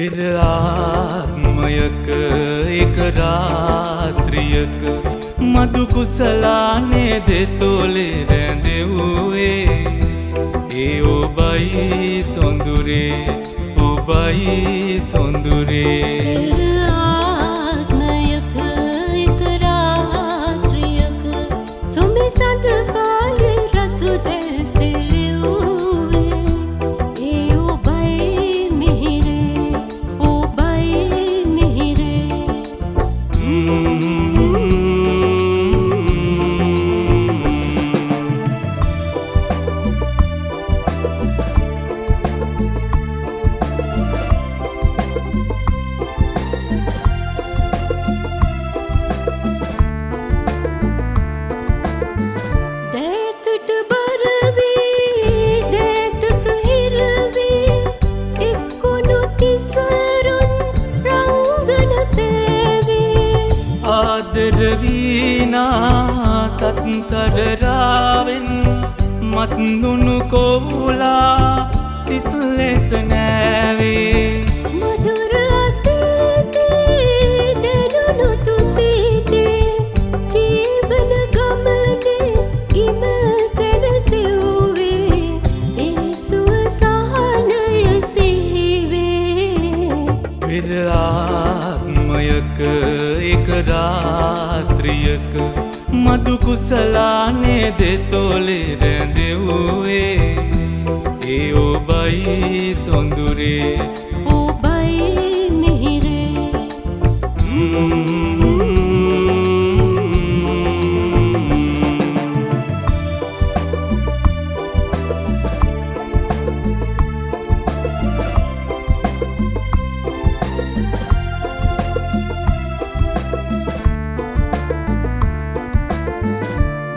පෙර ආත්මයක එක රාත්‍රියක මధు කුසලානේ දෙතොලේ රැඳෙව්වේ ඒ ඔබයි සොඳුරේ ඔබයි සොඳුරේ ආදරවීනා සත්සරාවෙන් මත්නුණු කොවුලා සිත් ලෙස නෑවේ මధుර අතීතේ දැනුණු තුසිතේ ජීවන ගමනේ ඉම සැනසෙව්වේ ඒ සුවසහනය සිහිවේ පෙර ආත්මයක එක රාත්‍රියක මధు කුසලානේ දෙතොලේ රැඳෙව්වේ ඒ ඔබයි සොඳුරේ ඔබයි මිහිරේ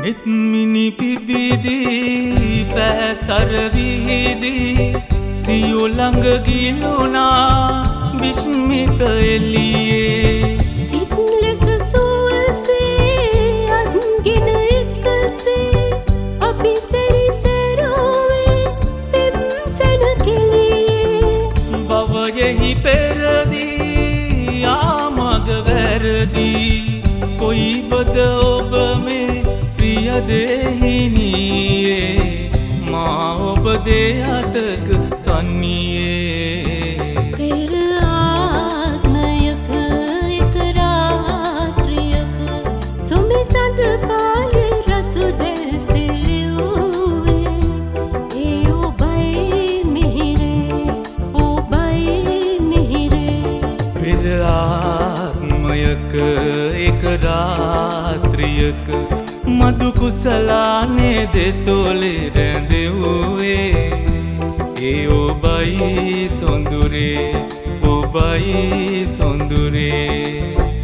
නිත්මිනි පිබිදී පැසර විහිදී සියු ළඟ ගිලුණා විස්මිත එළියේ සිත් ලෙස සුවසේ අත්ගෙන එකසේ අපි සැරිසැරෝවේ පෙම් සැනකෙළියේ භවයෙහි පෙරදී ආමග වැරදී කොයිබද ඔබ මේ ප්‍රිය දෙහිනියේ මා ඔබ දෙයතක කන්නියේ පෙර ආත්මයක එක රාත්‍රියක සොඹි සඳ පායේ රසු දෙසිරිව්වේ ඒ ඔබයි මිහිරේ ඔබයි මිහිරේ පෙර ආත්මයක එක රාත්‍රියක මధు කුසලානේ දෙතොලේ රැඳෙව්වේ ඒ ඔබයි සොඳුරේ ඔබයි සොඳුරේ